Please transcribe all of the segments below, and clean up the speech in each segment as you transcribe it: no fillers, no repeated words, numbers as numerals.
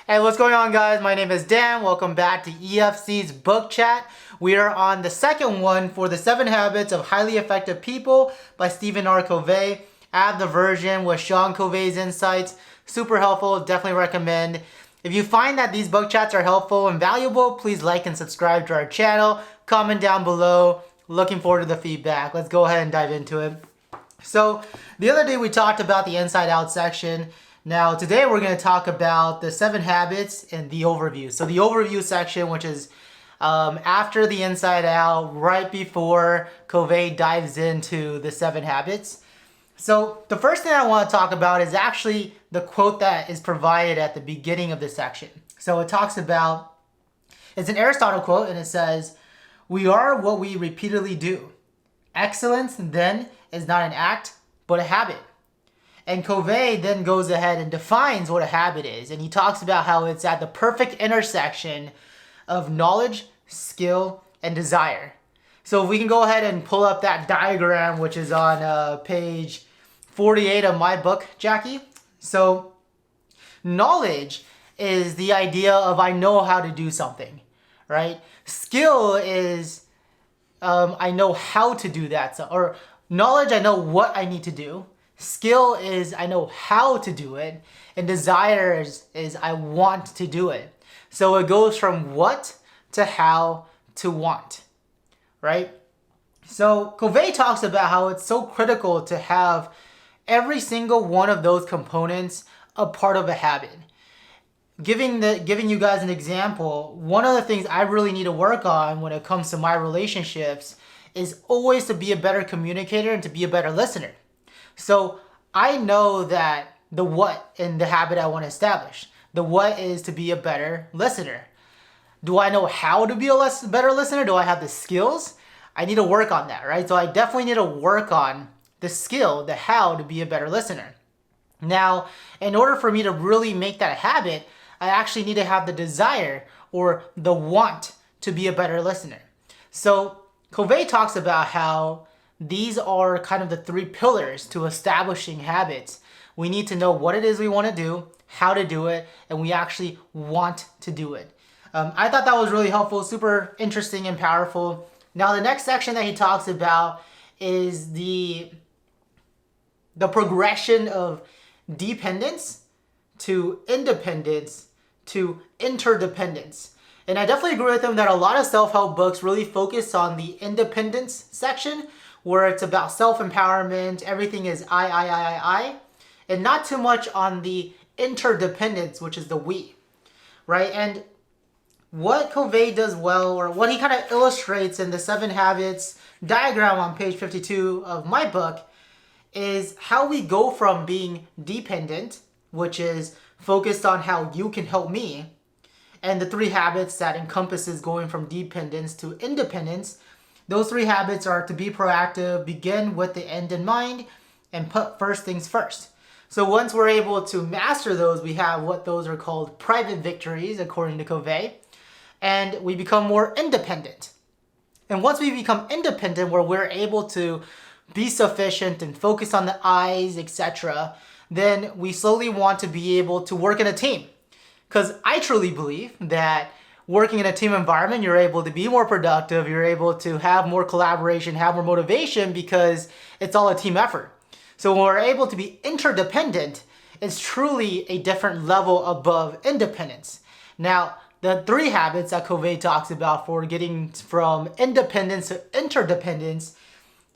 Hey, what's going on, guys? My name is Dan. Welcome back to EFC's Book Chat. We are on the second one for The 7 Habits of Highly Effective People by Stephen R. Covey. I have the version with Sean Covey's insights. Super helpful. Definitely recommend. If you find that these book chats are helpful and valuable, please like and subscribe to our channel. Comment down below. Looking forward to the feedback. Let's go ahead and dive into it. So, the other day we talked about the Inside Out section. Now, today we're going to talk about the 7 habits and the overview. So the overview section, which is after the Inside Out, right before Covey dives into the 7 habits. So the first thing I want to talk about is actually the quote that is provided at the beginning of this section. So it talks about, it's an Aristotle quote, and it says, "We are what we repeatedly do. Excellence, then, is not an act, but a habit." And Covey then goes ahead and defines what a habit is. And he talks about how it's at the perfect intersection of knowledge, skill, and desire. So if we can go ahead and pull up that diagram, which is on page 48 of my book, Jackie. So knowledge is the idea of I know how to do something, right? Skill is I know how to do that. Or knowledge, I know what I need to do. Skill is I know how to do it, and desire is I want to do it. So it goes from what to how to want, right? So Covey talks about how it's so critical to have every single one of those components a part of a habit. Giving you guys an example, one of the things I really need to work on when it comes to my relationships is always to be a better communicator and to be a better listener. So I know that the what in the habit I want to establish. The what is to be a better listener. Do I know how to be a better listener? Do I have the skills? I need to work on that, right? So I definitely need to work on the skill, the how to be a better listener. Now, in order for me to really make that a habit, I actually need to have the desire or the want to be a better listener. So Covey talks about how these are kind of the 3 pillars to establishing habits. We need to know what it is we want to do, how to do it, and we actually want to do it. I thought that was really helpful, super interesting and powerful. Now the next section that he talks about is the progression of dependence to independence to interdependence. And I definitely agree with him that a lot of self-help books really focus on the independence section, where it's about self-empowerment, everything is I, and not too much on the interdependence, which is the we, right? And what Covey does well, or what he kind of illustrates in the 7 habits diagram on page 52 of my book, is how we go from being dependent, which is focused on how you can help me, and the 3 habits that encompasses going from dependence to independence. Those 3 habits are to be proactive, begin with the end in mind, and put first things first. So once we're able to master those, we have what those are called private victories, according to Covey, and we become more independent. And once we become independent, where we're able to be sufficient and focus on the I's, etc., then we slowly want to be able to work in a team. Because I truly believe that working in a team environment, you're able to be more productive, you're able to have more collaboration, have more motivation, because it's all a team effort. So when we're able to be interdependent, it's truly a different level above independence. Now, the 3 habits that Covey talks about for getting from independence to interdependence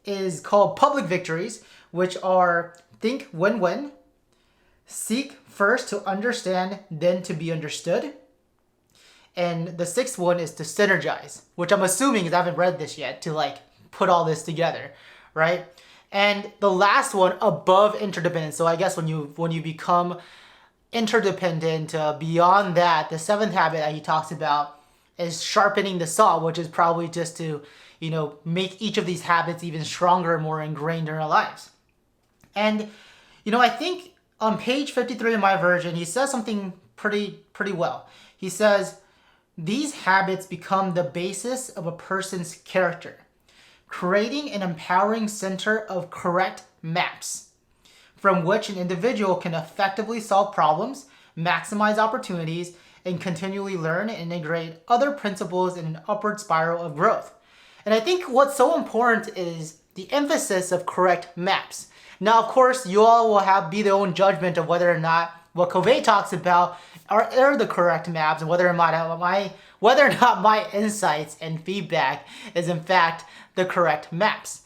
is called public victories, which are think win-win, seek first to understand, then to be understood. And the 6th one is to synergize, which I'm assuming, because I haven't read this yet, to put all this together, right? And the last one, above interdependence. So I guess when you become interdependent, beyond that, the 7th habit that he talks about is sharpening the saw, which is probably just to, make each of these habits even stronger and more ingrained in our lives. And, I think on page 53 of my version, he says something pretty well. He says, "These habits become the basis of a person's character, creating an empowering center of correct maps from which an individual can effectively solve problems, maximize opportunities, and continually learn and integrate other principles in an upward spiral of growth. And I think what's so important is the emphasis of correct maps. Now, of course, you all will be their own judgment of whether or not what Covey talks about are the correct maps, and whether or not my insights and feedback is in fact the correct maps.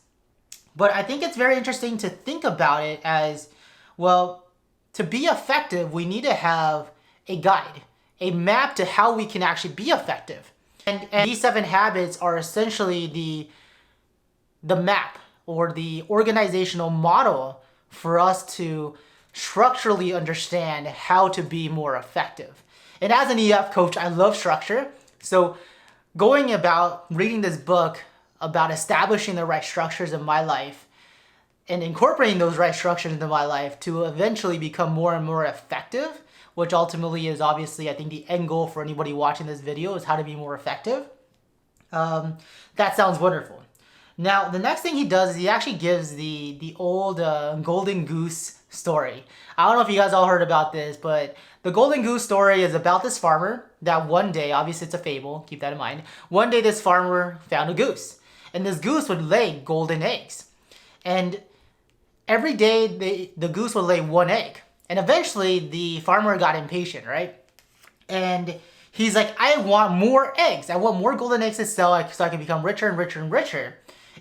But I think it's very interesting to think about it as, well, to be effective, we need to have a guide, a map to how we can actually be effective. And these 7 habits are essentially the map or the organizational model for us to structurally understand how to be more effective. And as an EF coach, I love structure. So going about reading this book about establishing the right structures in my life and incorporating those right structures into my life to eventually become more and more effective, which ultimately is obviously, I think, the end goal for anybody watching this video, is how to be more effective. That sounds wonderful. Now, the next thing he does is he actually gives the old Golden Goose story. I don't know if you guys all heard about this, but the Golden Goose story is about this farmer that one day, obviously it's a fable, keep that in mind, one day this farmer found a goose. And this goose would lay golden eggs. And every day the goose would lay 1 egg. And eventually the farmer got impatient, right? And he's like, I want more eggs. I want more golden eggs to sell so I can become richer and richer and richer.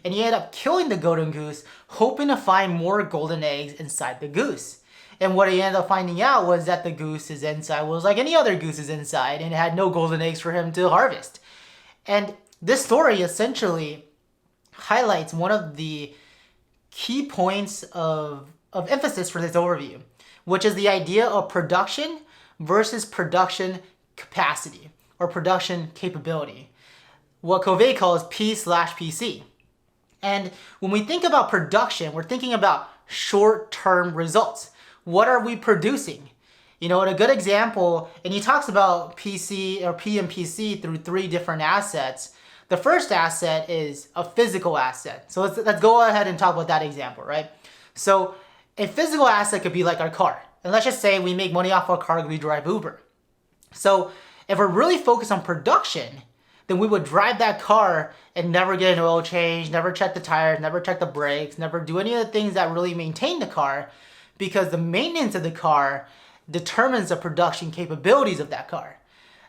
And he ended up killing the golden goose, hoping to find more golden eggs inside the goose. And what he ended up finding out was that the goose's inside was like any other goose's inside, and it had no golden eggs for him to harvest. And this story essentially highlights one of the key points of emphasis for this overview, which is the idea of production versus production capacity or production capability, what Covey calls P/PC. And when we think about production, we're thinking about short-term results. What are we producing? You know, and a good example, and he talks about PC or P and PC through 3 different assets. The first asset is a physical asset. So let's go ahead and talk about that example, right? So a physical asset could be like our car. And let's just say we make money off our car because we drive Uber. So if we're really focused on production, then we would drive that car and never get an oil change, never check the tires, never check the brakes, never do any of the things that really maintain the car, because the maintenance of the car determines the production capabilities of that car.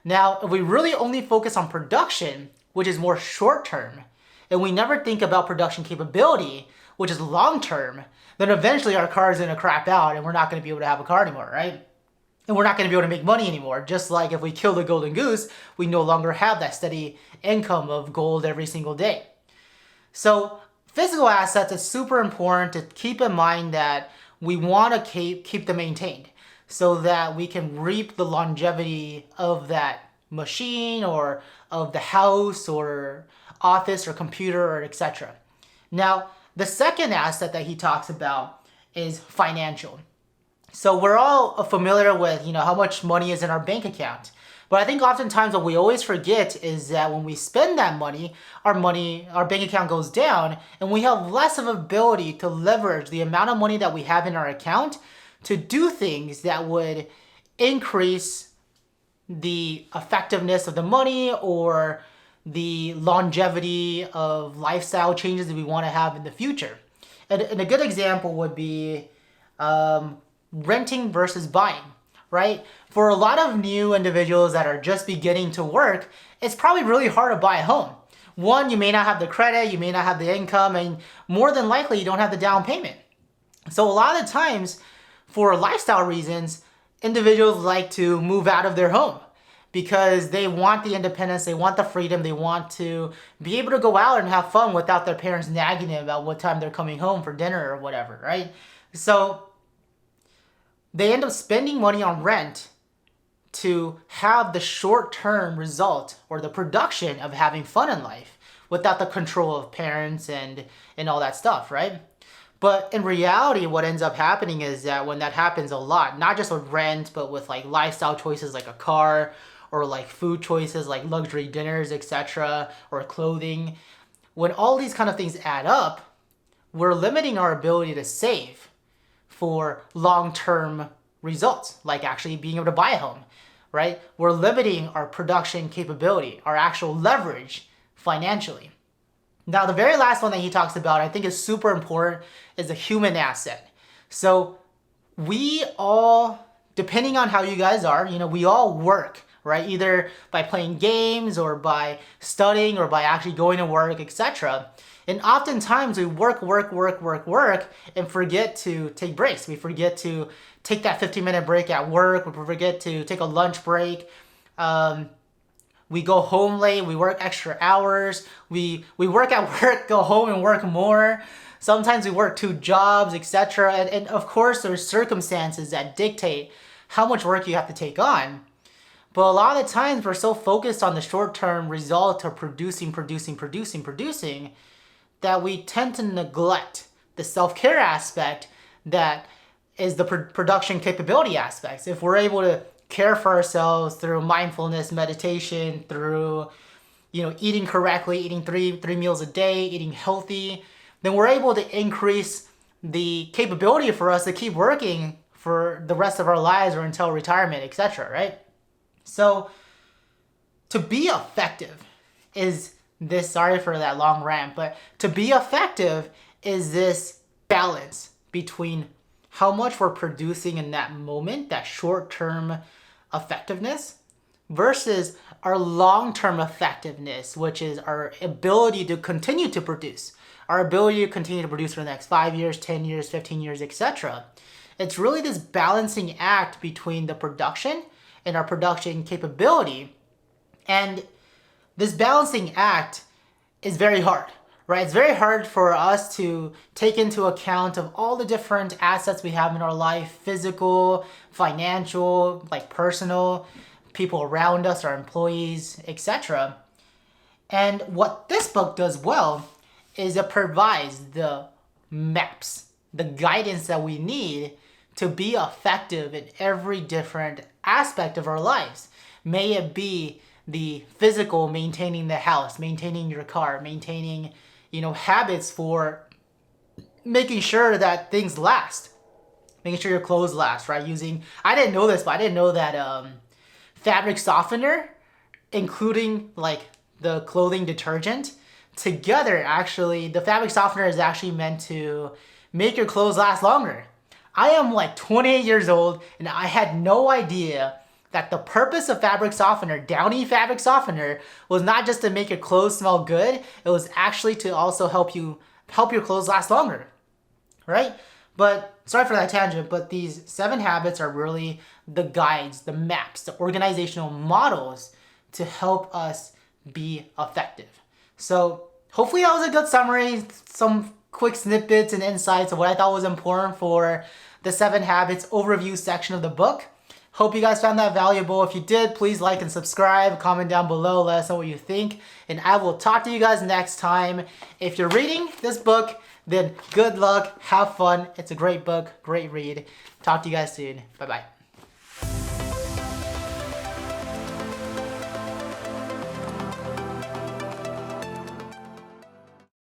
Now, if we really only focus on production, which is more short-term, and we never think about production capability, which is long-term, then eventually our car is going to crap out and we're not going to be able to have a car anymore, right? And we're not going to be able to make money anymore. Just like if we kill the golden goose, we no longer have that steady income of gold every single day. So physical assets is super important to keep in mind that we want to keep them maintained so that we can reap the longevity of that machine or of the house or office or computer or etc. Now, the second asset that he talks about is financial. So we're all familiar with, how much money is in our bank account. But I think oftentimes what we always forget is that when we spend that money, our bank account goes down, and we have less of ability to leverage the amount of money that we have in our account to do things that would increase the effectiveness of the money or the longevity of lifestyle changes that we want to have in the future. And a good example would be renting versus buying, right? For a lot of new individuals that are just beginning to work, it's probably really hard to buy a home. One, you may not have the credit, you may not have the income, and more than likely you don't have the down payment. So a lot of the times, for lifestyle reasons, individuals like to move out of their home because they want the independence, they want the freedom, they want to be able to go out and have fun without their parents nagging them about what time they're coming home for dinner or whatever, right? So they end up spending money on rent to have the short-term result or the production of having fun in life without the control of parents and all that stuff, right? But in reality, what ends up happening is that when that happens a lot, not just with rent, but with like lifestyle choices like a car or like food choices like luxury dinners, etc., or clothing, when all these kind of things add up, we're limiting our ability to save for long-term results, like actually being able to buy a home, right? We're limiting our production capability, our actual leverage financially. Now, the very last one that he talks about, I think is super important, is the human asset. So we all, depending on how you guys are, we all work, right? Either by playing games or by studying or by actually going to work, etc. And oftentimes we work, and forget to take breaks. We forget to take that 15-minute break at work. We forget to take a lunch break. We go home late. We work extra hours. We work at work, go home and work more. Sometimes we work 2 jobs, etc. And of course, there's circumstances that dictate how much work you have to take on. But a lot of the times we're so focused on the short-term result of producing, that we tend to neglect the self-care aspect that is the production capability aspects. If we're able to care for ourselves through mindfulness, meditation, through eating correctly, eating three meals a day, eating healthy, then we're able to increase the capability for us to keep working for the rest of our lives or until retirement, etc., right? So to be effective is this, sorry for that long rant, but to be effective is this balance between how much we're producing in that moment, that short-term effectiveness, versus our long-term effectiveness, which is our ability to continue to produce, our ability to continue to produce for the next 5 years, 10 years, 15 years, etc. It's really this balancing act between the production and our production capability. And this balancing act is very hard, right? It's very hard for us to take into account of all the different assets we have in our life, physical, financial, like personal, people around us, our employees, etc. And what this book does well is it provides the maps, the guidance that we need to be effective in every different aspect of our lives. May it be the physical, maintaining the house, maintaining your car, maintaining, habits for making sure that things last, making sure your clothes last, right? I didn't know this, but I didn't know that fabric softener, including like the clothing detergent, together actually, the fabric softener is actually meant to make your clothes last longer. I am like 28 years old and I had no idea that the purpose of fabric softener, Downy fabric softener, was not just to make your clothes smell good, it was actually to also help your clothes last longer, right? But sorry for that tangent, but these 7 habits are really the guides, the maps, the organizational models to help us be effective. So hopefully that was a good summary, some quick snippets and insights of what I thought was important for the 7 habits overview section of the book. Hope you guys found that valuable. If you did, please like and subscribe, comment down below, let us know what you think, and I will talk to you guys next time. If you're reading this book, then good luck, have fun. It's a great book, great read. Talk to you guys soon. Bye-bye.